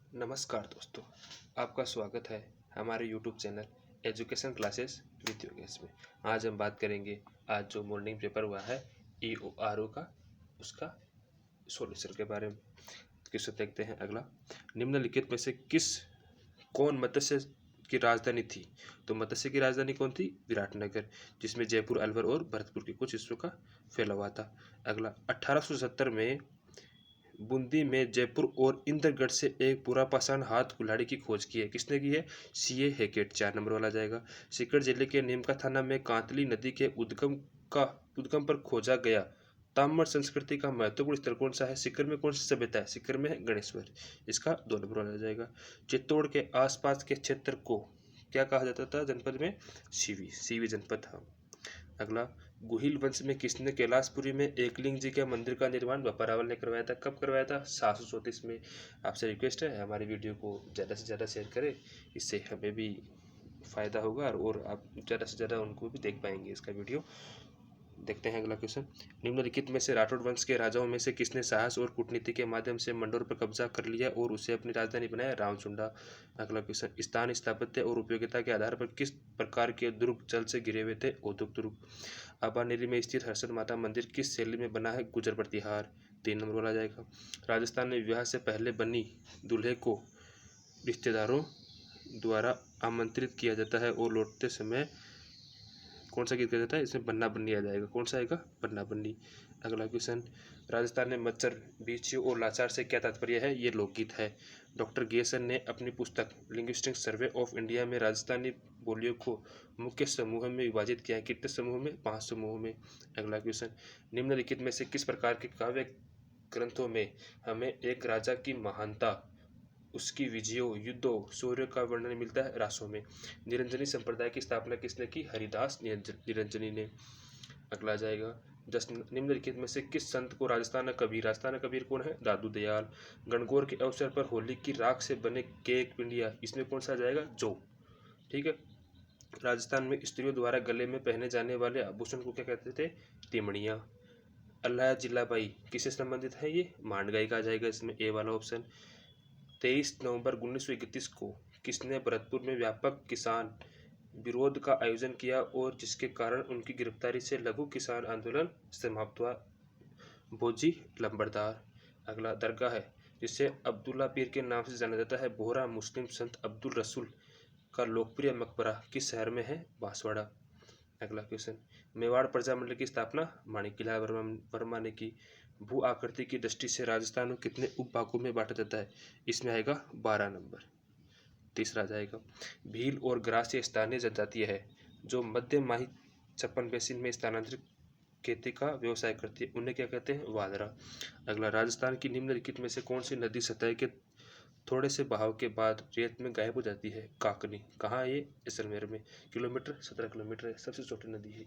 नमस्कार दोस्तों, आपका स्वागत है हमारे YouTube channel education classes with Yogesh में। आज हम बात करेंगे आज जो मॉर्निंग पेपर हुआ है EORO का, उसका सॉल्यूशन के बारे में। किसको देखते हैं अगला। निम्नलिखित में से कौन मत्स्य की राजधानी थी? तो मत्स्य की राजधानी कौन थी? विराटनगर, जिसमें जयपुर, अलवर और भरतपुर के कुछ हिस्सों का फैलावा था। अगला, 1870 में बूंदी में जयपुर और इंद्रगढ़ से एक पूरा पाषाण हाथ कुल्हाड़ी की खोज की है। किसने की है? C.A. हैकेट। 4 नंबर वाला जाएगा। सीकर जिले के नीमका थाना में कांतली नदी के उद्गम पर खोजा गया ताम्र संस्कृति का महत्वपूर्ण स्थल कौन सा है? सीकर में कौन सी सभ्यता है? सीकर में है गणेश्वर। इसका 2 नंबर वाला जाएगा। चित्तौड़ के आसपास के क्षेत्र को क्या कहा जाता था जनपद में? सीवी जनपद था। अगला, गुहिल वंश में किसने कैलाशपुरी में एकलिंग जी के मंदिर का निर्माण? बाबा रावल ने करवाया था। कब करवाया था? 734 में। आपसे रिक्वेस्ट है हमारी वीडियो को ज़्यादा से ज़्यादा शेयर करें, इससे हमें भी फ़ायदा होगा और आप ज़्यादा से ज़्यादा उनको भी देख पाएंगे इसका वीडियो। देखते हैं अगला क्वेश्चन। निम्नलिखित में से राठौड़ वंश के राजाओं में से किसने साहस और कूटनीति के माध्यम से मंडोर पर कब्जा कर लिया और उसे अपनी राजधानी बनाया? रावणसुंडा। अगला क्वेश्चन। स्थान, स्थापत्य और उपयोगिता के आधार पर किस प्रकार के दुर्ग जल से घिरे हुए थे? औद्योगिक दुर्ग। अबानेरी में स्थित हर्षद माता मंदिर किस शैली में बना है? गुजर प्रतिहार। 3 नंबर वाला जाएगा। राजस्थान में विवाह से पहले बनी दूल्हे को रिश्तेदारों द्वारा आमंत्रित किया जाता है और लौटते समय कौन सा गीत गाया जाता है? इसमें बन्ना बन्नी आ जाएगा। कौन सा आएगा? बन्ना बन्नी। अगला क्वेश्चन। राजस्थान में मच्छर, बिच्छू और लाचार से क्या तात्पर्य है? ये लोकगीत है। डॉक्टर गेसन ने अपनी पुस्तक लिंग्विस्टिक सर्वे ऑफ इंडिया में राजस्थानी बोलियों को मुख्य समूह में विभाजित किया है। कितने समूह में? 5 समूह में। अगला क्वेश्चन। निम्नलिखित में से किस प्रकार के काव्य ग्रंथों में हमें एक राजा की महानता, उसकी विजयों, युद्धों, शौर्य का वर्णन मिलता है? रासों में। निरंजनी संप्रदाय की स्थापना किसने की? हरिदास निरंजनी ने। अगला जाएगा। निम्नलिखित में से किस संत को राजस्थान कबीर? राजस्थान कबीर कौन है? दादू दयाल। गणगौर के अवसर पर होली की राख से बने केक पिंडिया, इसमें कौन सा जाएगा? जो। ठीक है। राजस्थान में स्त्रियों द्वारा गले में पहने जाने वाले आभूषण को क्या कहते थे? तिमड़ियाँ। अल्लाह जिलाबाई किससे संबंधित है? ये मांडगाई का जाएगा इसमें ए वाला ऑप्शन। 23 नवंबर 1931 को किसने भरतपुर में व्यापक किसान विरोध का आयोजन किया और जिसके कारण उनकी गिरफ्तारी से लघु किसान आंदोलन समाप्त हुआ? बोजी लंबरदार। अगला, दरगाह है जिसे अब्दुल्ला पीर के नाम से जाना जाता है बोहरा मुस्लिम संत अब्दुल रसूल का लोकप्रिय मकबरा किस शहर में है? बांसवाड़ा। अगला क्वेश्चन। मेवाड़ प्रजामंडल की स्थापना माणिकलाल वर्मा ने की। भू आकृति की दृष्टि से राजस्थान को कितने उपभागों में बांटा जाता है? इसमें आएगा 12 नंबर। तीसरा जाएगा। भील और ग्रास्य स्थानीय जनजातीय है जो मध्य माही छप्पन बेसिन में स्थानांतरित खेती का व्यवसाय करती है, उन्हें क्या कहते हैं? वादरा। अगला, राजस्थान की निम्नलिखित में से कौन सी नदी सतह के थोड़े से बहाव के बाद रेत में गायब हो जाती है? काकनी। कहाँ है ये? जैसलमेर में। किलोमीटर? 17 किलोमीटर है, सबसे छोटी नदी है।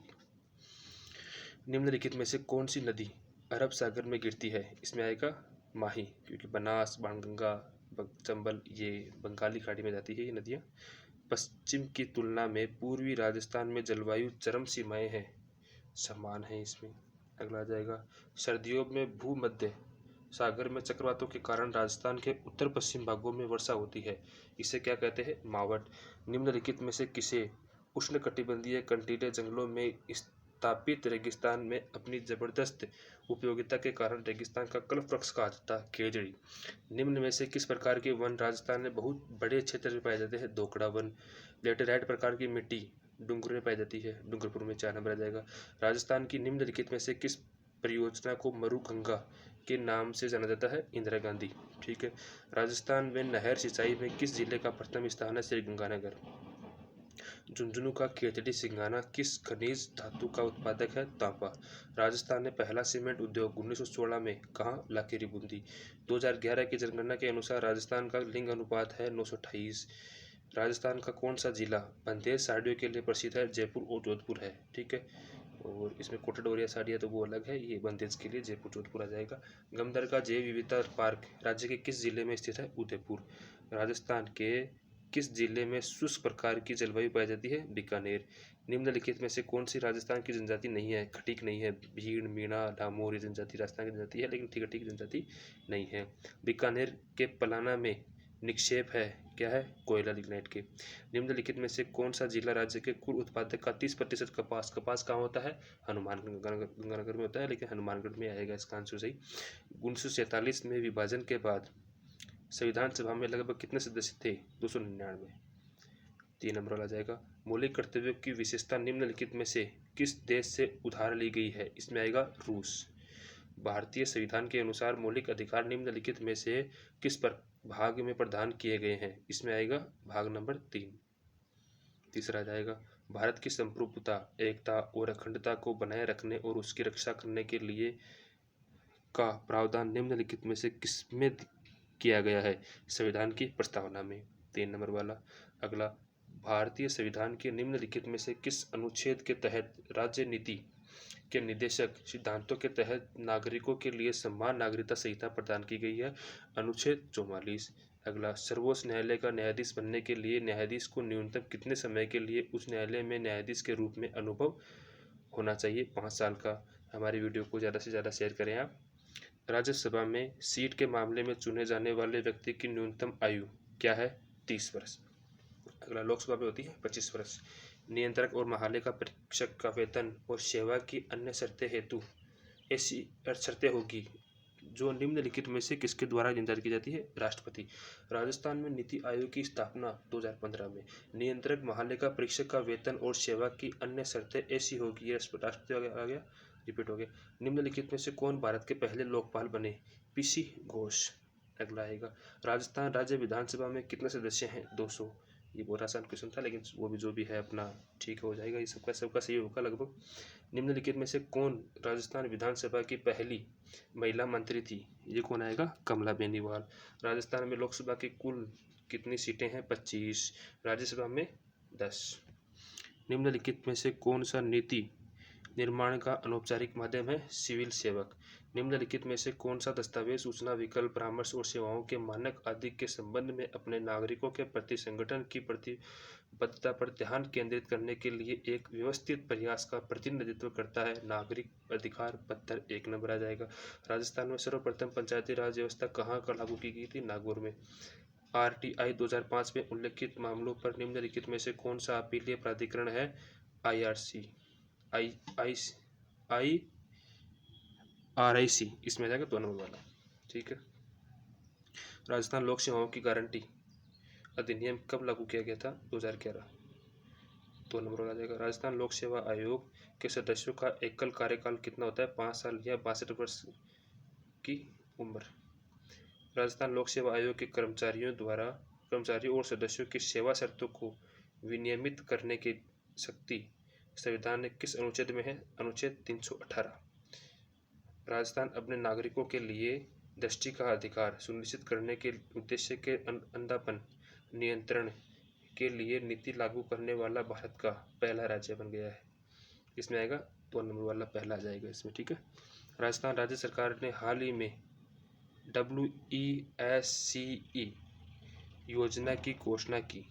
निम्नलिखित में से कौन सी नदी अरब सागर में गिरती है? इसमें आएगा माही, क्योंकि बनास, बाणगंगा, चंबल ये बंगाली खाड़ी में जाती है ये नदियाँ। पश्चिम की तुलना में पूर्वी राजस्थान में जलवायु चरम सीमाएं हैं, समान है इसमें। अगला आ जाएगा। सर्दियों में भूमध्य सागर में चक्रवातों के कारण राजस्थान के उत्तर पश्चिम भागों में वर्षा होती है, इसे क्या कहते हैं? मावट। निम्नलिखित में से किसे उष्णकटिबंधीय कंटीले जंगलों में स्थापित रेगिस्तान में अपनी जबरदस्त उपयोगिता के कारण रेगिस्तान का कल्प वृक्ष कहा जाता है? खेजड़ी। निम्न में से किस प्रकार के वन राजस्थान में बहुत बड़े क्षेत्र में पाए जाते हैं? दोकड़ा वन। लेटेराइट प्रकार की मिट्टी डूंगरों में पाई जाती है? डूंगरपुर में। 4 नंबर आ जाएगा। राजस्थान की निम्नलिखित में से किस परियोजना को मरुगंगा के नाम से जाना जाता है? इंदिरा गांधी। ठीक है। राजस्थान में नहर सिंचाई में किस जिले का प्रथम स्थान है? श्रीगंगानगर। झुंझुनू का खेतड़ी सिंगाना किस खनिज धातु का उत्पादक है? तांबा। राजस्थान ने पहला सीमेंट उद्योग 1916 में कहाँ? लाखेरी बूंदी। 2011 की जनगणना के अनुसार राजस्थान का लिंग अनुपात है 928। राजस्थान का कौन सा जिला बंदेज साड़ियों के लिए प्रसिद्ध है? जयपुर और जोधपुर है। ठीक है। और इसमें कोटा डोरिया साड़ियाँ तो वो अलग है, ये बंदेज के लिए जयपुर जोधपुर आ जाएगा। गमदर का जैव विविधता पार्क राज्य के किस जिले में स्थित है? उदयपुर। राजस्थान के किस जिले में शुष्क प्रकार की जलवायु पाई जाती है? बीकानेर। निम्नलिखित में से कौन सी राजस्थान की जनजाति नहीं है? खटीक नहीं है। भीड़, मीणा, डामोर ये जनजाति राजस्थान की जनजाति है, लेकिन ठीक जनजाति नहीं है। बीकानेर के पलाना में निक्षेप है, क्या है, कोयला लिग्नाइट के। निम्नलिखित में से कौन सा जिला राज्य के कुल उत्पादक का 30% कपास कहाँ होता है, गंगानगर में होता है, लेकिन हनुमानगढ़ में आएगा इसका आंसर सही। 1947 में विभाजन के बाद संविधान सभा में लगभग कितने सदस्य थे, 299। 3 नंबर वाला जाएगा। मौलिक कर्तव्यों की विशेषता निम्नलिखित में से किस देश से उधार ली गई है, इसमें आएगा रूस। भारतीय संविधान के अनुसार मौलिक अधिकार निम्नलिखित में से किस पर भाग में प्रदान किए गए हैं, इसमें आएगा भाग नंबर 3। तीसरा जाएगा, भारत की संप्रभुता, एकता और अखंडता को बनाए रखने और उसकी रक्षा करने के लिए का प्रावधान निम्नलिखित में से किसमें किया गया है, संविधान की प्रस्तावना में। 3 नंबर वाला अगला, भारतीय संविधान के निम्नलिखित में से किस अनुच्छेद के तहत राज्य नीति के निर्देशक सिद्धांतों के तहत नागरिकों के लिए समान नागरिकता संहिता प्रदान की गई है, अनुच्छेद 44। अगला, सर्वोच्च न्यायालय का न्यायाधीश बनने के लिए न्यायाधीश को न्यूनतम कितने समय के लिए उस न्यायालय में न्यायाधीश के रूप में अनुभव होना चाहिए, 5 साल का। हमारी वीडियो को ज़्यादा से ज़्यादा शेयर करें आप। राज्यसभा में सीट के मामले में चुने जाने वाले व्यक्ति की न्यूनतम आयु क्या है, 30 वर्ष। अगला, लोकसभा में होती है 25 वर्ष। नियंत्रक और महालेखा परीक्षक का वेतन और सेवा की अन्य शर्तें हेतु ऐसी शर्तें होगी जो निम्नलिखित में से किसके द्वारा निर्धारित की जाती है, राष्ट्रपति। राजस्थान में नीति आयोग की स्थापना 2015 में। नियंत्रक महालेखा परीक्षक का वेतन और सेवा की अन्य शर्तें ऐसी होगी, ये राष्ट्रपति आ गया, रिपीट हो गया। निम्नलिखित में से कौन भारत के पहले लोकपाल बने, पीसी घोष। अगला आएगा, राजस्थान राज्य विधानसभा में कितने सदस्य हैं, 200। ये बहुत आसान क्वेश्चन था, लेकिन वो भी जो भी है अपना ठीक हो जाएगा, ये सबका सही होगा लगभग। निम्नलिखित में से कौन राजस्थान विधानसभा की पहली महिला मंत्री थी, ये कौन आएगा, कमला बेनीवाल। राजस्थान में लोकसभा की कुल कितनी सीटें हैं, 25, राज्यसभा में 10। निम्नलिखित में से कौन सा नीति निर्माण का अनौपचारिक माध्यम है, सिविल सेवक। निम्नलिखित में से कौन सा दस्तावेज सूचना, विकल्प, परामर्श और सेवाओं के मानक आदि के संबंध में अपने नागरिकों के प्रति संगठन की प्रतिबद्धता पर ध्यान केंद्रित करने के लिए एक व्यवस्थित प्रयास का प्रतिनिधित्व करता है, नागरिक अधिकार पत्र। 1 नंबर आ जाएगा। राजस्थान में सर्वप्रथम पंचायती राज व्यवस्था कहाँ का लागू की गई थी, नागौर में। RTI 2005 में उल्लेखित मामलों पर निम्नलिखित में से कौन सा अपीलीय प्राधिकरण है, IRC RIC, इसमें आ जाएगा 2 नंबर वाला, ठीक है। राजस्थान लोक सेवाओं की गारंटी अधिनियम कब लागू किया गया था, 2011, 2 नंबर वाला आ जाएगा। राजस्थान लोक सेवा आयोग के सदस्यों का एकल कार्यकाल कितना होता है, 5 साल या 62 वर्ष की उम्र। राजस्थान लोक सेवा आयोग के कर्मचारियों और सदस्यों की सेवा शर्तों को विनियमित करने की शक्ति संविधान ने किस अनुच्छेद में है, अनुच्छेद 318। राजस्थान अपने नागरिकों के लिए दृष्टि का अधिकार सुनिश्चित करने के उद्देश्य के अंधापन नियंत्रण के लिए नीति लागू करने वाला भारत का पहला राज्य बन गया है, इसमें आएगा 2 नंबर वाला पहला आ जाएगा इसमें, ठीक है। राजस्थान राज्य सरकार ने हाल ही में WESCE योजना की घोषणा की।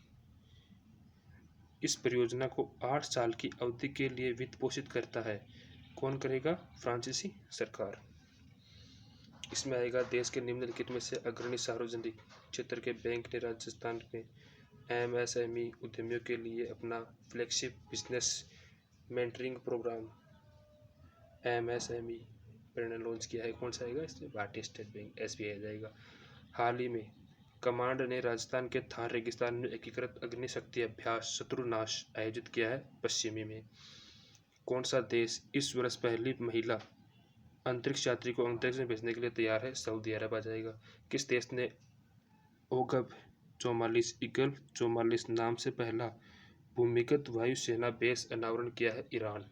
इस परियोजना को 8 साल की अवधि के लिए वित्त पोषित करता है, कौन करेगा, फ्रांसीसी सरकार। इसमें आएगा, देश के निम्नलिखित में से अग्रणी सार्वजनिक क्षेत्र के बैंक ने राजस्थान में MSME उद्यमियों के लिए अपना flagship business mentoring programme MSME Prerna launch किया है, कौन सा आएगा, इसमें भारतीय स्टेट बैंक SBI आ जाएगा। हाल ही में कमांड ने राजस्थान के थार रेगिस्तान में एकीकृत अग्नि शक्ति अभ्यास शत्रुनाश आयोजित किया है, पश्चिमी में। कौन सा देश इस वर्ष पहली महिला अंतरिक्ष यात्री को अंतरिक्ष में भेजने के लिए तैयार है, सऊदी अरब आ जाएगा। किस देश ने ओगव 44 ईगल 44 नाम से पहला भूमिगत वायुसेना बेस अनावरण किया है, ईरान।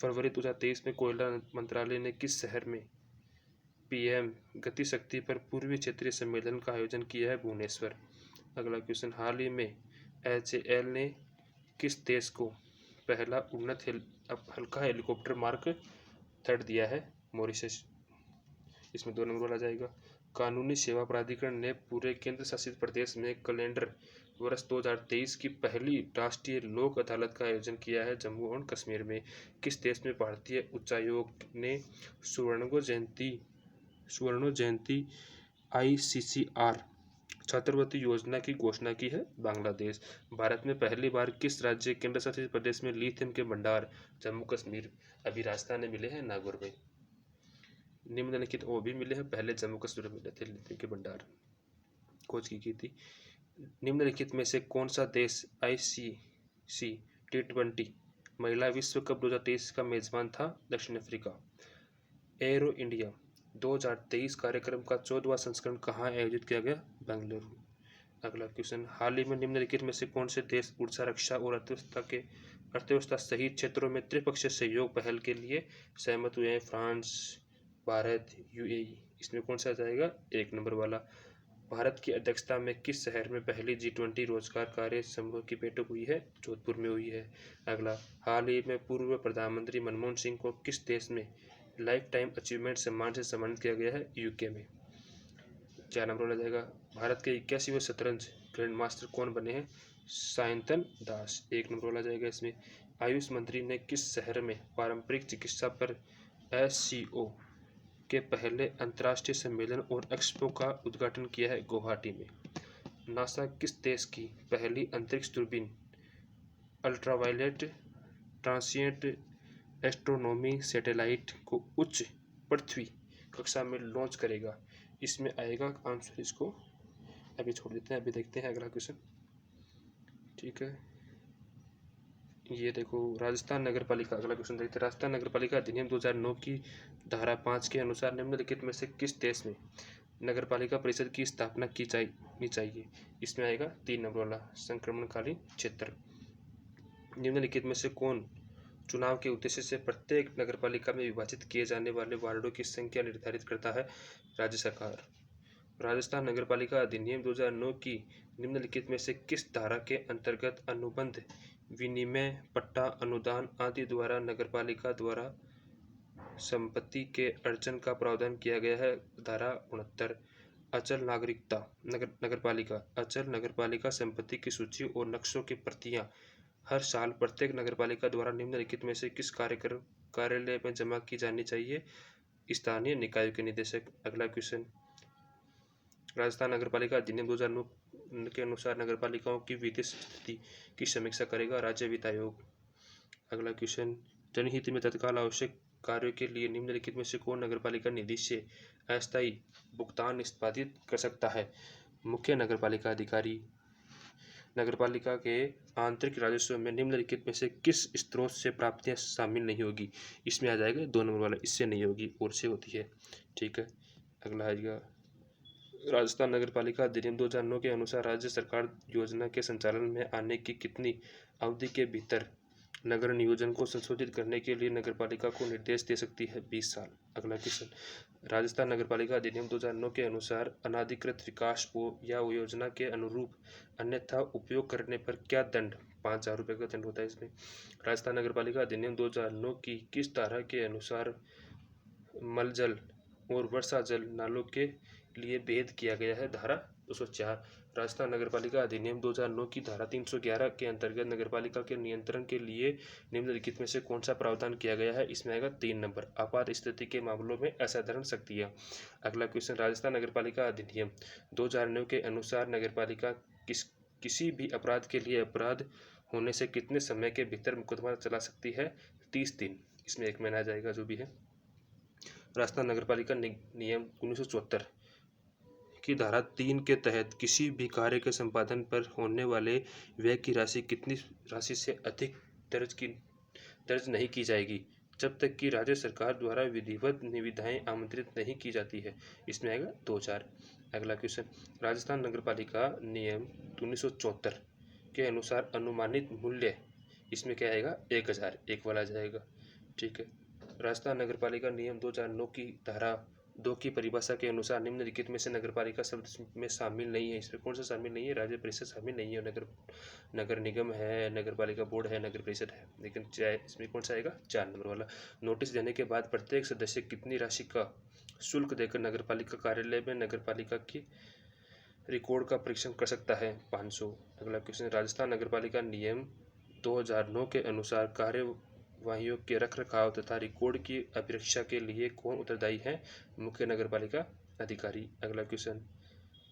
फरवरी 2023 में कोयला मंत्रालय ने किस शहर में PM गति शक्ति पर पूर्वी क्षेत्रीय सम्मेलन का आयोजन किया है, भुवनेश्वर। अगला क्वेश्चन, हाल ही में HAL ने किस देश को पहला उन्नत हल्का हेलीकॉप्टर मार्क 3 दिया है, मॉरिशस। इसमें 2 नंबर वाला जाएगा। कानूनी सेवा प्राधिकरण ने पूरे केंद्र शासित प्रदेश में कैलेंडर वर्ष 2023 की पहली राष्ट्रीय लोक अदालत का आयोजन किया है, जम्मू और कश्मीर में। किस देश में भारतीय उच्चायोग ने स्वर्ण जयंती ICCR छात्रवृत्ति योजना की घोषणा की है बांग्लादेश। भारत में पहली बार किस राज्य केंद्र शासित प्रदेश में लिथियम के भंडार? जम्मू कश्मीर। अभी राजस्थान में मिले हैं नागौर में। निम्नलिखित वो भी मिले हैं, पहले जम्मू कश्मीर में मिले थे लिथियम के भंडार, खोज की थी। निम्नलिखित में से कौन सा देश ICC T20 महिला विश्व कप 2023 का मेजबान था? दक्षिण अफ्रीका। एरो इंडिया 2023 कार्यक्रम का 14वां संस्करण कहाँ आयोजित किया गया? बेंगलुरु। अगला क्वेश्चन, हाल ही में निम्नलिखित में से कौन से देश ऊर्जा, रक्षा और अर्थव्यवस्था सहित क्षेत्रों में त्रिपक्षीय सहयोग पहल के लिए सहमत हुए हैं? France, Bharat, UAE। इसमें कौन सा जाएगा? 1 नंबर वाला। भारत की अध्यक्षता में किस शहर में पहली G20 रोजगार कार्य समूह की बैठक हुई है? जोधपुर में हुई है। अगला, हाल ही में पूर्व प्रधानमंत्री मनमोहन सिंह को किस देश में लाइफ टाइम अचीवमेंट सम्मान से सम्मानित किया गया है? UK में। 4 नंबर वाला जाएगा, भारत के 81वें शतरंज ग्रैंड मास्टर कौन बने हैं? सायंतन दास। 1 नंबर वाला जाएगा इसमें। आयुष मंत्री ने किस शहर में पारंपरिक चिकित्सा पर SCO के पहले अंतर्राष्ट्रीय सम्मेलन और एक्सपो का उद्घाटन किया है? गुवाहाटी में। नासा किस देश की पहली अंतरिक्ष दूरबीन अल्ट्रावायलेट ट्रांसिएंट एस्ट्रोनॉमी सैटेलाइट को उच्च पृथ्वी कक्षा में लॉन्च करेगा? इसमें आएगा आंसर, इसको अभी छोड़ देते हैं, अभी देखते हैं अगला क्वेश्चन। ठीक है, ये देखो राजस्थान नगर पालिका, अगला क्वेश्चन देखते हैं। राजस्थान नगर पालिका अधिनियम 2009 की धारा 5 के अनुसार निम्नलिखित में से किस देश में नगर पालिका परिषद की स्थापना की जानी चाहिए? इसमें आएगा 3 नंबर वाला, संक्रमणकालीन क्षेत्र। निम्नलिखित में से कौन चुनाव के उद्देश्य से प्रत्येक नगर पालिका में विभाजित किए जाने वाले वार्डों की संख्या निर्धारित करता है? राज्य सरकार। राजस्थान नगर पालिका अधिनियम 2009 की निम्नलिखित में से किस धारा के अंतर्गत अनुबंध, विनिमय, पट्टा, अनुदान आदि द्वारा नगरपालिका द्वारा संपत्ति के अर्जन का प्रावधान किया गया है? धारा 69। अचल नागरिकता नगरपालिका अचल नगरपालिका संपत्ति की सूची और नक्शों की प्रतियां हर साल प्रत्येक नगरपालिका द्वारा निम्नलिखित में से किस कार्यालय में जमा की जानी चाहिए? स्थानीय निकायों के निदेशक। अगला क्वेश्चन, राजस्थान नगरपालिका अधिनियम 2009 के अनुसार नगरपालिकाओं की वित्तीय स्थिति की समीक्षा करेगा राज्य वित्त आयोग। अगला क्वेश्चन, जनहित में तत्काल आवश्यक कार्यों के लिए निम्नलिखित में से कौन नगरपालिका निधि से अस्थायी भुगतान निष्पादित कर सकता है? मुख्य नगरपालिका अधिकारी। नगरपालिका के आंतरिक राजस्व में निम्नलिखित में से किस स्रोत से प्राप्तियां शामिल नहीं होगी? इसमें आ जाएगा 2 नंबर वाला, इससे नहीं होगी, और से होती है। ठीक है, अगला आएगा, राजस्थान नगरपालिका अधिनियम 2009 के अनुसार राज्य सरकार योजना के संचालन में आने की कितनी अवधि के भीतर नगर नियोजन को संशोधित करने के लिए नगरपालिका को निर्देश दे सकती है? 20 साल। अगला क्वेश्चन, राजस्थान नगरपालिका अधिनियम 2009 के अनुसार अनाधिकृत विकास को या योजना के अनुरूप अन्यथा उपयोग करने पर क्या दंड? 5,000 रुपये का दंड होता है इसमें। राजस्थान नगरपालिका अधिनियम 2009 की किस धारा के अनुसार मलजल और वर्षा जल नालों के लिए भेद किया गया है? धारा 204। राजस्थान नगरपालिका अधिनियम 2009 की धारा 311 के अंतर्गत नगरपालिका के नियंत्रण के लिए निम्नलिखित में से कौन सा प्रावधान किया गया है? इसमें आएगा 3 नंबर, आपात स्थिति के मामलों में असाधारण शक्तियाँ। अगला क्वेश्चन, राजस्थान नगरपालिका अधिनियम 2009 के अनुसार नगरपालिका किसी भी अपराध के लिए अपराध होने से कितने समय के भीतर मुकदमा चला सकती है? 30 दिन। इसमें 1 महीना जाएगा जो भी है। राजस्थान नगरपालिका नियम 1974 की धारा 3 के तहत किसी भी कार्य के संपादन पर होने वाले व्यय की राशि कितनी राशि से अधिक दर्ज नहीं की जाएगी जब तक कि राज्य सरकार द्वारा विधिवत निविदाएं आमंत्रित नहीं की जाती है? इसमें आएगा 2,000। अगला क्वेश्चन, राजस्थान नगरपालिका नियम 1974 के अनुसार अनुमानित मूल्य, इसमें क्या आएगा? 1,000, 1 वाला जाएगा। ठीक है, राजस्थान नगरपालिका नियम 2009 की धारा 2 की परिभाषा के अनुसार निम्नलिखित में से नगरपालिका शब्द में शामिल नहीं है? इसमें कौन सा शामिल नहीं है? राज्य परिषद शामिल नहीं है, नगर निगम है, नगरपालिका बोर्ड है, नगर परिषद है, लेकिन इसमें कौन सा आएगा? 4 नंबर वाला। नोटिस देने के बाद प्रत्येक सदस्य कितनी राशि का शुल्क देकर नगरपालिका कार्यालय में नगरपालिका की रिकॉर्ड का परीक्षण कर सकता है? 500। अगला क्वेश्चन, राजस्थान नगरपालिका नियम 2009 के अनुसार कार्यवाहियों के रखरखाव तथा रिकॉर्ड की अभिरक्षा के लिए कौन उत्तरदायी है? मुख्य नगरपालिका अधिकारी। अगला क्वेश्चन,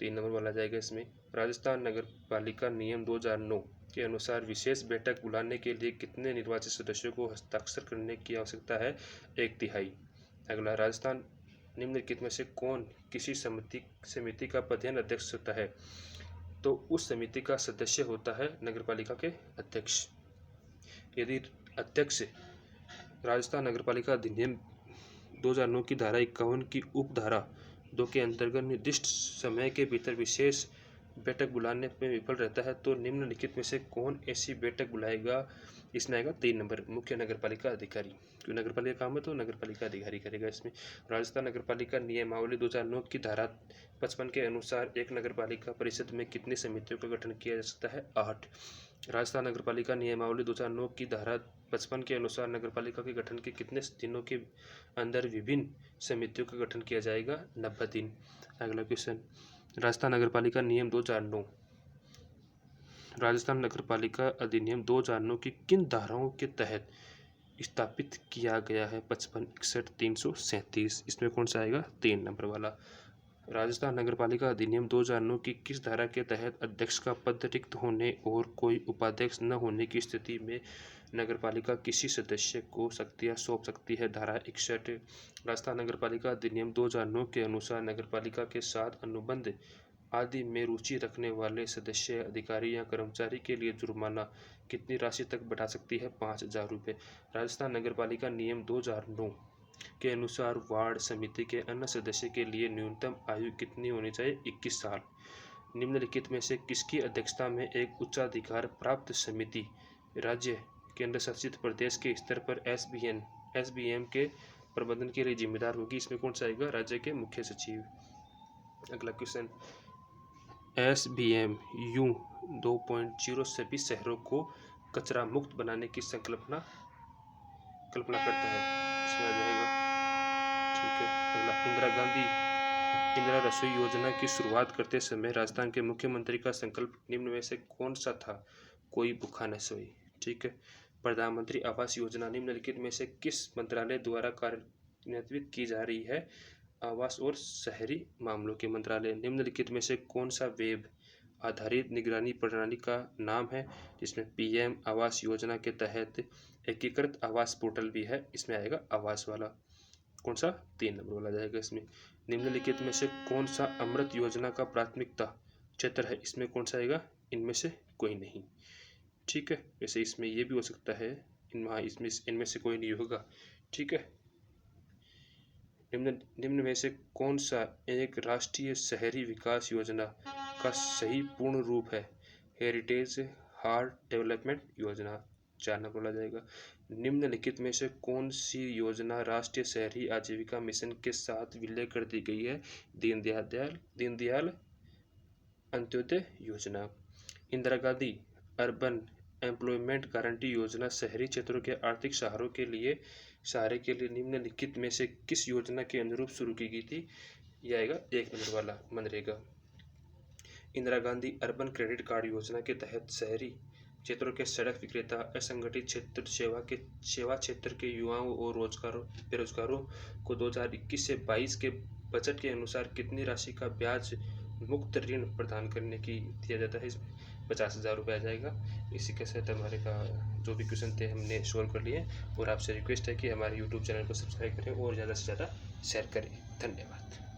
3 नंबर वाला जाएगा इसमें। राजस्थान नगर पालिका नियम 2009 के अनुसार विशेष बैठक बुलाने के लिए कितने निर्वाचित सदस्यों को हस्ताक्षर करने की आवश्यकता है? 1/3। अगला, राजस्थान निम्नलिखित में से कौन किसी समिति का पदेन अध्यक्ष होता है? तो उस समिति का सदस्य होता है नगरपालिका के अध्यक्ष। यदि अध्यक्ष राजस्थान नगरपालिका अधिनियम 2009 की धारा 51 की उपधारा 2 के अंतर्गत निर्दिष्ट समय के भीतर विशेष बैठक बुलाने में विफल रहता है तो निम्नलिखित में से कौन ऐसी बैठक बुलाएगा? इसमें आएगा 3 नंबर, मुख्य नगरपालिका अधिकारी। क्यों नगरपालिका काम है तो नगरपालिका अधिकारी करेगा इसमें। राजस्थान नगरपालिका नियमावली 2009 की धारा 55 के अनुसार एक नगरपालिका परिषद में कितनी समितियों का गठन किया जा सकता है? 8। राजस्थान नगरपालिका नियमावली 2009 की धारा 55 के अनुसार नगरपालिका के गठन के कितने दिनों के अंदर विभिन्न समितियों का गठन किया जाएगा? 90 दिन। अगला क्वेश्चन, राजस्थान नगरपालिका नियम 2009 राजस्थान नगरपालिका अधिनियम 2009 की किन धाराओं के तहत स्थापित किया गया है? 55, 61, 337। इसमें कौन सा आएगा? 3 नंबर वाला। राजस्थान नगरपालिका अधिनियम 2009 की किस धारा के तहत अध्यक्ष का पद रिक्त होने और कोई उपाध्यक्ष न होने की स्थिति में नगरपालिका किसी सदस्य को शक्तियां सौंप सकती है? धारा 61। राजस्थान नगरपालिका अधिनियम 2009 के अनुसार नगरपालिका के साथ अनुबंध आदि में रुचि रखने वाले सदस्य, अधिकारी या कर्मचारी के लिए जुर्माना कितनी राशि तक बढ़ा सकती है? 5,000 रुपये। राजस्थान नगरपालिका नियम 2009 के अनुसार वार्ड समिति के अन्य सदस्य के लिए न्यूनतम आयु कितनी होनी चाहिए? 21 साल। निम्नलिखित में से किसकी अध्यक्षता में एक उच्चाधिकार प्राप्त समिति राज्य केंद्र शासित प्रदेश के स्तर पर एसबीएम के प्रबंधन के लिए जिम्मेदार होगी? इसमें कौन सा आएगा? राज्य के मुख्य सचिव। अगला क्वेश्चन, एसबीएम यू 2.0 सभी शहरों को कचरा मुक्त बनाने की कल्पना करता है। इसमें आ जाएगा, ठीक है। अगला, इंदिरा रसोई योजना की शुरुआत करते समय राजस्थान के मुख्यमंत्री का संकल्प निम्न में से कौन सा था? कोई भूखा न सोए, ठीक है। प्रधानमंत्री आवास योजना निम्नलिखित में से किस मंत्रालय द्वारा कार्यान्वित की जा रही है? आवास और शहरी मामलों के मंत्रालय। निम्नलिखित में से कौन सा वेब आधारित निगरानी प्रणाली का नाम है? जिसमें पीएम आवास योजना के तहत एकीकृत आवास पोर्टल भी है। इसमें आएगा आवास वाला। कौन सा? 3 नंबर वाला जाएगा इसमें। निम्नलिखित में से कौन सा अमृत योजना का प्राथमिकता क्षेत्र है? इसमें कौन सा आएगा? इनमें से कोई नहीं, ठीक है। वैसे इसमें ये भी हो सकता है, इनमें से कोई नहीं होगा, ठीक है। निम्न में से कौन सा एक राष्ट्रीय शहरी विकास योजना का सही पूर्ण रूप है? हेरिटेज हार्ट डेवलपमेंट योजना। 4 नंबर बोला जाएगा। निम्नलिखित में से कौन सी योजना राष्ट्रीय शहरी आजीविका मिशन के साथ विलय कर दी गई है? दीनदयाल अंत्योदय योजना। Indira Gandhi urban employment guarantee योजना शहरी क्षेत्रों के आर्थिक सहारे के लिए निम्नलिखित में से किस योजना के अनुरूप शुरू की गई थी? यह आएगा 1 नंबर वाला, MNREGA. Indira Gandhi urban credit card योजना के तहत शहरी क्षेत्रों के सड़क विक्रेता, असंगठित क्षेत्र, सेवा क्षेत्र के युवाओं और बेरोजगारों को 2021 से 22 के बजट के अनुसार कितनी राशि का ब्याज मुक्त ऋण प्रदान करने की दिया जाता है? इसमें 50,000 रुपये आ जाएगा। इसी के साथ हमारे का जो भी क्वेश्चन थे हमने सोल्व कर लिए, और आपसे रिक्वेस्ट है कि हमारे यूट्यूब चैनल को सब्सक्राइब करें और ज़्यादा से ज़्यादा शेयर करें। धन्यवाद।